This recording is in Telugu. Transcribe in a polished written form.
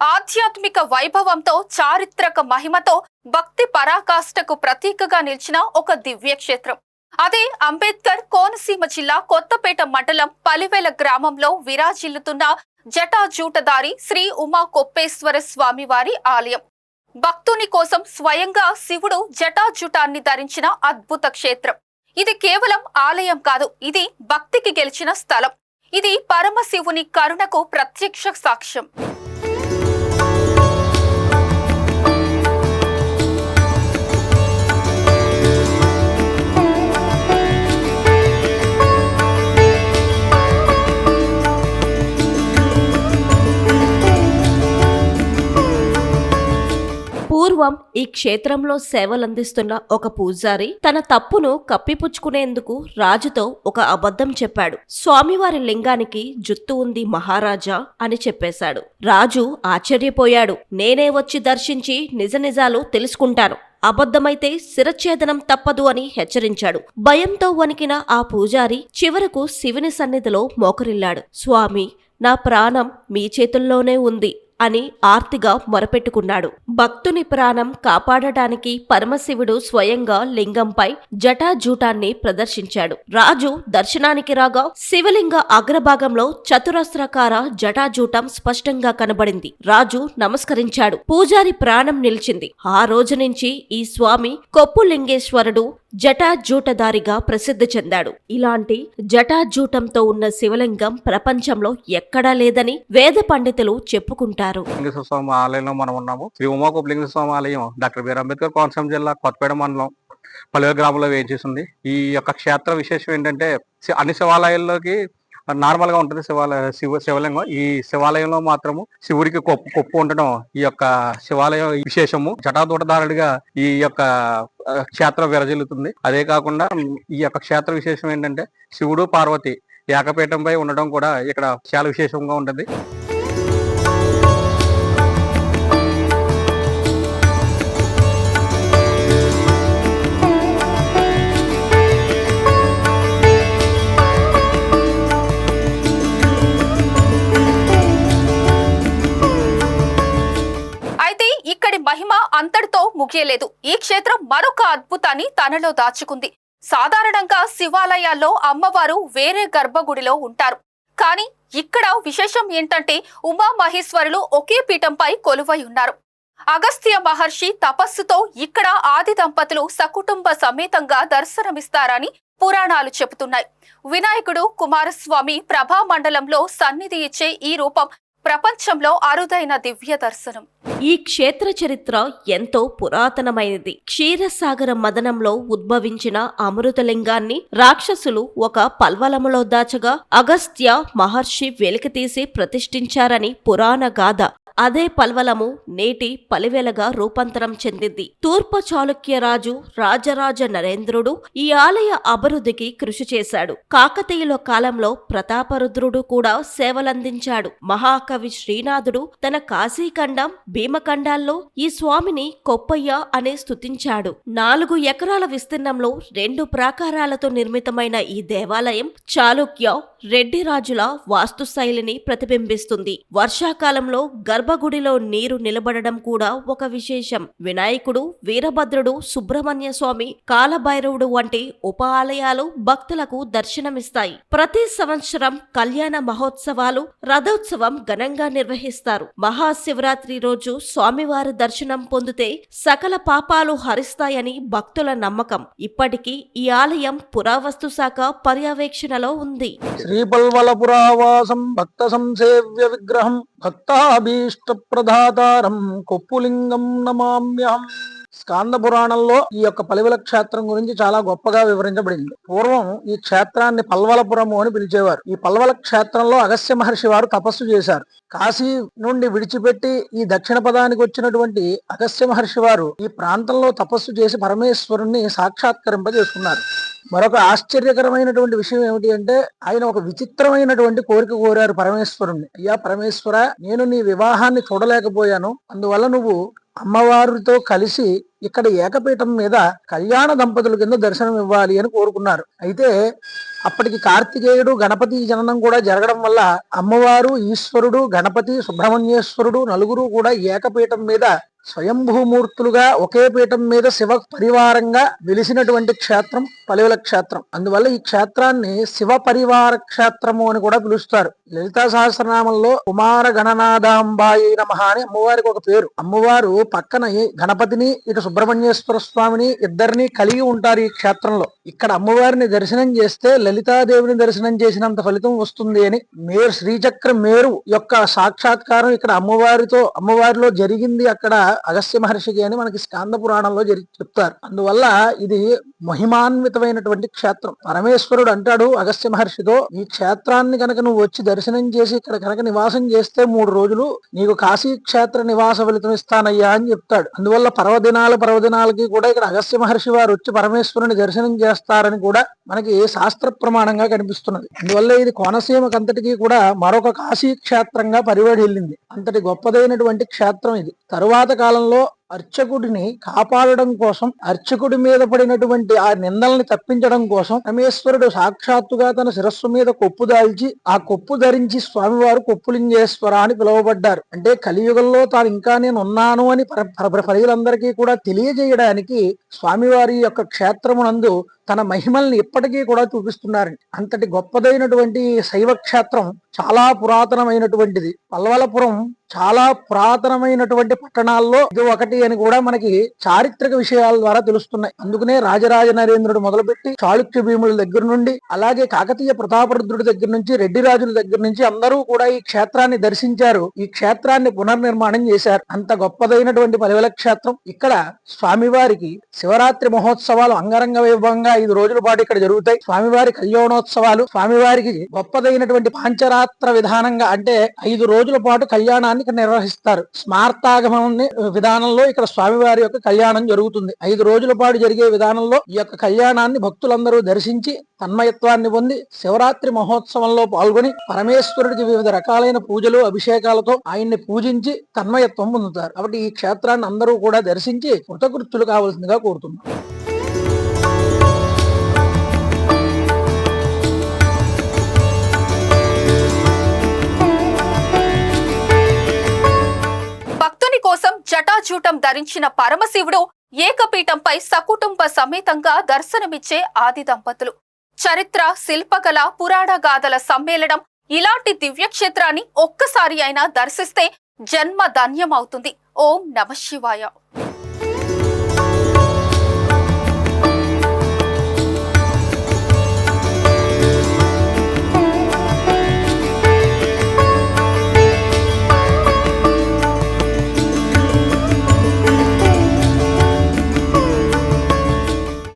ఆధ్యాత్మిక వైభవంతో, చారిత్రక మహిమతో, భక్తి పరాకాష్ఠకు ప్రతీకగా నిలిచిన ఒక దివ్యక్షేత్రం. అదే అంబేద్కర్ కోనసీమ జిల్లా కొత్తపేట మండలం పలివేల గ్రామంలో విరాజిల్లుతున్న జటాజూటదారి శ్రీ ఉమా కొప్పేశ్వర స్వామివారి ఆలయం. భక్తుని కోసం స్వయంగా శివుడు జటాజుటాన్ని ధరించిన అద్భుత క్షేత్రం. ఇది కేవలం ఆలయం కాదు, ఇది భక్తికి గెలిచిన స్థలం. ఇది పరమశివుని కరుణకు ప్రత్యక్ష సాక్ష్యం. పూర్వం ఈ క్షేత్రంలో సేవలందిస్తున్న ఒక పూజారి తన తప్పును కప్పిపుచ్చుకునేందుకు రాజుతో ఒక అబద్ధం చెప్పాడు. స్వామివారి లింగానికి జుత్తు ఉంది మహారాజా అని చెప్పేశాడు. రాజు ఆశ్చర్యపోయాడు. నేనే వచ్చి దర్శించి నిజనిజాలు తెలుసుకుంటాను, అబద్ధమైతే శిరఛేదనం తప్పదు అని హెచ్చరించాడు. భయంతో వణికిన ఆ పూజారి చివరకు శివుని సన్నిధిలో మోకరిల్లాడు. స్వామి, నా ప్రాణం మీ చేతుల్లోనే ఉంది అని ఆర్తిగా మొరపెట్టుకున్నాడు. భక్తుని ప్రాణం కాపాడటానికి పరమశివుడు స్వయంగా లింగంపై జటాజూటాన్ని ప్రదర్శించాడు. రాజు దర్శనానికి రాగా శివలింగ అగ్రభాగంలో చతురస్రాకార జటాజూటం స్పష్టంగా కనబడింది. రాజు నమస్కరించాడు. పూజారి ప్రాణం నిలిచింది. ఆ రోజు నుంచి ఈ స్వామి కొప్పులింగేశ్వరుడు జటాజూటదారిగా ప్రసిద్ధి చెందాడు. ఇలాంటి జటాజూటంతో ఉన్న శివలింగం ప్రపంచంలో ఎక్కడా లేదని వేద పండితులు చెప్పుకుంటారు. లింగేశ్వర స్వామి ఆలయంలో మనం ఉన్నాము. శ్రీ ఉమా కొప్పలింగేశ్వర స్వామి ఆలయం డాక్టర్ బిఆర్ అంబేద్కర్ కోనసీమ జిల్లా కొత్తపేట మండలం పలివేల గ్రామంలో వేయించేసింది. ఈ యొక్క క్షేత్ర విశేషం ఏంటంటే, అన్ని శివాలయాల్లోకి నార్మల్ గా ఉంటుంది శివలింగం. ఈ శివాలయంలో మాత్రము శివుడికి కొప్పు ఉండడం ఈ యొక్క శివాలయం విశేషము. జటాదూటదారుడిగా ఈ యొక్క క్షేత్రం విరజిల్లుతుంది. అదే కాకుండా ఈ యొక్క క్షేత్ర విశేషం ఏంటంటే, శివుడు పార్వతి ఏకపీఠంపై ఉండడం కూడా ఇక్కడ చాలా విశేషంగా ఉంటుంది. ఇక్కడి మహిమ అంతటితో ముగియలేదు. ఈ క్షేత్రం మరొక అద్భుతాన్ని తనలో దాచుకుంది. సాధారణంగా శివాలయాల్లో అమ్మవారు వేరే గర్భగుడిలో ఉంటారు. కానీ ఇక్కడ విశేషం ఏంటంటే, ఉమా మహేశ్వరులు ఒకే పీఠంపై కొలువై ఉన్నారు. అగస్త్య మహర్షి తపస్సుతో ఇక్కడ ఆది దంపతులు సకుటుంబ సమేతంగా దర్శనమిస్తారని పురాణాలు చెబుతున్నాయి. వినాయకుడు కుమారస్వామి ప్రభా మండలంలో సన్నిధి ఇచ్చే ఈ రూపం ప్రపంచంలో అరుదైన దివ్య దర్శనం. ఈ క్షేత్ర చరిత్ర ఎంతో పురాతనమైనది. క్షీరసాగర మదనంలో ఉద్భవించిన అమృతలింగాన్ని రాక్షసులు ఒక పల్వలములో దాచగా అగస్త్య మహర్షి వెలికితీసి ప్రతిష్ఠించారని పురాణ గాథ. అదే పల్వలము నేటి పలివేలగా రూపాంతరం చెందింది. తూర్పు చాళుక్య రాజు రాజరాజ నరేంద్రుడు ఈ ఆలయ అభివృద్ధికి కృషి చేశాడు. కాకతీయుల కాలంలో ప్రతాపరుద్రుడు కూడా సేవలందించాడు. మహాకవి శ్రీనాథుడు తన కాశీఖండం భీమఖండాల్లో ఈ స్వామిని కొప్పయ్య అనే స్తుతించాడు. 4 ఎకరాల విస్తీర్ణంలో 2 ప్రాకారాలతో నిర్మితమైన ఈ దేవాలయం చాళుక్య రెడ్డి రాజుల వాస్తుశైలిని ప్రతిబింబిస్తుంది. వర్షాకాలంలో గర్భగుడిలో నీరు నిలబడడం కూడా ఒక విశేషం. వినాయకుడు, వీరభద్రుడు, సుబ్రహ్మణ్య స్వామి, కాలభైరవుడు వంటి ఉప ఆలయాలు భక్తులకు దర్శనమిస్తాయి. ప్రతి సంవత్సరం కళ్యాణ మహోత్సవాలు, రథోత్సవం ఘనంగా నిర్వహిస్తారు. మహాశివరాత్రి రోజు స్వామివారి దర్శనం పొందితే సకల పాపాలు హరిస్తాయని భక్తుల నమ్మకం. ఇప్పటికీ ఈ ఆలయం పురావస్తు శాఖ పర్యవేక్షణలో ఉంది. శ్రీపల్వలపురావాసం భక్త సంసేవ్య విగ్రహం భక్తాభీష్ట ప్రదాతారం కొప్పులింగం నమామ్యహం. స్కాంద పురాణంలో ఈ యొక్క పలివెల క్షేత్రం గురించి చాలా గొప్పగా వివరించబడింది. పూర్వం ఈ క్షేత్రాన్ని పల్వలపురము అని పిలిచేవారు. ఈ పల్వల క్షేత్రంలో అగస్త్య మహర్షి వారు తపస్సు చేశారు. కాశీ నుండి విడిచిపెట్టి ఈ దక్షిణ పదానికి వచ్చినటువంటి అగస్త్య మహర్షి వారు ఈ ప్రాంతంలో తపస్సు చేసి పరమేశ్వరుణ్ణి సాక్షాత్కరింపజేసుకున్నారు. మరొక ఆశ్చర్యకరమైనటువంటి విషయం ఏమిటి అంటే, ఆయన ఒక విచిత్రమైనటువంటి కోరిక కోరారు పరమేశ్వరుణ్ణి. అయ్యా పరమేశ్వర, నేను నీ వివాహాన్ని చూడలేకపోయాను, అందువల్ల నువ్వు అమ్మవారితో కలిసి ఇక్కడ ఏకపీఠం మీద కళ్యాణ దంపతుల కింద దర్శనం ఇవ్వాలి అని కోరుకున్నారు. అయితే అప్పటికి కార్తికేయుడు గణపతి జననం కూడా జరగడం వల్ల అమ్మవారు, ఈశ్వరుడు, గణపతి, సుబ్రహ్మణ్యేశ్వరుడు నలుగురు కూడా ఏకపీఠం మీద స్వయంభూమూర్తులుగా ఒకే పీఠం మీద శివ పరివారంగా వెలిసినటువంటి క్షేత్రం పలివెల క్షేత్రం. అందువల్ల ఈ క్షేత్రాన్ని శివ పరివార క్షేత్రము అని కూడా పిలుస్తారు. లలితా సహస్రనామంలో కుమార గణనాథాంబాయి నమః అని అమ్మవారికి ఒక పేరు. అమ్మవారు పక్కన గణపతిని ఇటు సుబ్రహ్మణ్యేశ్వర స్వామిని ఇద్దరిని కలిగి ఉంటారు ఈ క్షేత్రంలో. ఇక్కడ అమ్మవారిని దర్శనం చేస్తే లలితాదేవిని దర్శనం చేసినంత ఫలితం వస్తుంది అని శ్రీచక్ర మేరు యొక్క సాక్షాత్కారం ఇక్కడ అమ్మవారిలో జరిగింది అక్కడ అగస్త్య మహర్షికి అని మనకి స్కాంద పురాణంలో చెప్తారు. అందువల్ల ఇది మహిమాన్వితమైనటువంటి క్షేత్రం. పరమేశ్వరుడు అంటాడు అగస్త్య మహర్షితో, ఈ క్షేత్రాన్ని కనుక నువ్వు వచ్చి దర్శనం చేసి ఇక్కడ కనుక నివాసం చేస్తే 3 రోజులు నీకు కాశీ క్షేత్ర నివాస ఫలితం ఇస్తానయ్యా అని చెప్తాడు. అందువల్ల పర్వదినాలకి కూడా ఇక్కడ అగస్త్య మహర్షి వారు వచ్చి పరమేశ్వరుని దర్శనం చేస్తారని కూడా మనకి శాస్త్ర ప్రమాణంగా కనిపిస్తున్నది. అందువల్ల ఇది కోనసీమకంతటికి కూడా మరొక కాశీ క్షేత్రంగా పరివడిల్లింది. అంతటి గొప్పదైనటువంటి క్షేత్రం ఇది. తరువాత కాలంలో అర్చకుడిని కాపాడడం కోసం, అర్చకుడి మీద పడినటువంటి ఆ నిందల్ని తప్పించడం కోసం పరమేశ్వరుడు సాక్షాత్తుగా తన శిరస్సు మీద కొప్పు దాల్చి ఆ కొప్పు ధరించి స్వామివారు కొప్పులింగేశ్వర అని పిలువబడ్డారు. అంటే కలియుగంలో తాను ఇంకా నేను ఉన్నాను అని ప్రజలందరికీ కూడా తెలియజేయడానికి స్వామివారి యొక్క క్షేత్రమునందు తన మహిమల్ని ఇప్పటికీ కూడా చూపిస్తున్నారు. అంతటి గొప్పదైనటువంటి శైవ క్షేత్రం చాలా పురాతనమైనటువంటిది. పల్వలపురం చాలా పురాతనమైనటువంటి పట్టణాల్లో ఇది ఒకటి అని కూడా మనకి చారిత్రక విషయాల ద్వారా తెలుస్తున్నాయి. అందుకనే రాజరాజ నరేంద్రుడు మొదలుపెట్టి చాళుక్య భీముల దగ్గర నుండి, అలాగే కాకతీయ ప్రతాపరుద్రుడి దగ్గర నుంచి, రెడ్డి రాజుల దగ్గర నుంచి అందరూ కూడా ఈ క్షేత్రాన్ని దర్శించారు. ఈ క్షేత్రాన్ని పునర్నిర్మాణం చేశారు. అంత గొప్పదైనటువంటి పలివెల క్షేత్రం. ఇక్కడ స్వామివారికి శివరాత్రి మహోత్సవాలు అంగరంగ వైభవంగా 5 రోజుల పాటు ఇక్కడ జరుగుతాయి. స్వామివారి కళ్యాణోత్సవాలు, స్వామివారికి గొప్పదైనటువంటి పాంచరాత్ర విధానంగా అంటే 5 రోజుల పాటు కళ్యాణాన్ని ఇక్కడ నిర్వహిస్తారు. స్మార్తాగమం విధానంలో ఇక్కడ స్వామివారి యొక్క కళ్యాణం జరుగుతుంది. 5 రోజుల పాటు జరిగే విధానంలో ఈ యొక్క కళ్యాణాన్ని భక్తులందరూ దర్శించి తన్మయత్వాన్ని పొంది శివరాత్రి మహోత్సవంలో పాల్గొని పరమేశ్వరుడికి వివిధ రకాలైన పూజలు, అభిషేకాలతో ఆయన్ని పూజించి తన్మయత్వం పొందుతారు. కాబట్టి ఈ క్షేత్రాన్ని అందరూ కూడా దర్శించి కృతకృత్యులు కావాల్సిందిగా కోరుతున్నాం. కోసం జటాజూటం ధరించిన పరమశివుడు ఏకపీఠంపై సకుటుంబ సమేతంగా దర్శనమిచ్చే ఆది దంపతులు. చరిత్ర, శిల్పకళ, పురాణ గాథల సమ్మేళనం. ఇలాంటి దివ్యక్షేత్రాన్ని ఒక్కసారి అయినా దర్శిస్తే జన్మ ధన్యమవుతుంది. ఓం నమః శివాయ.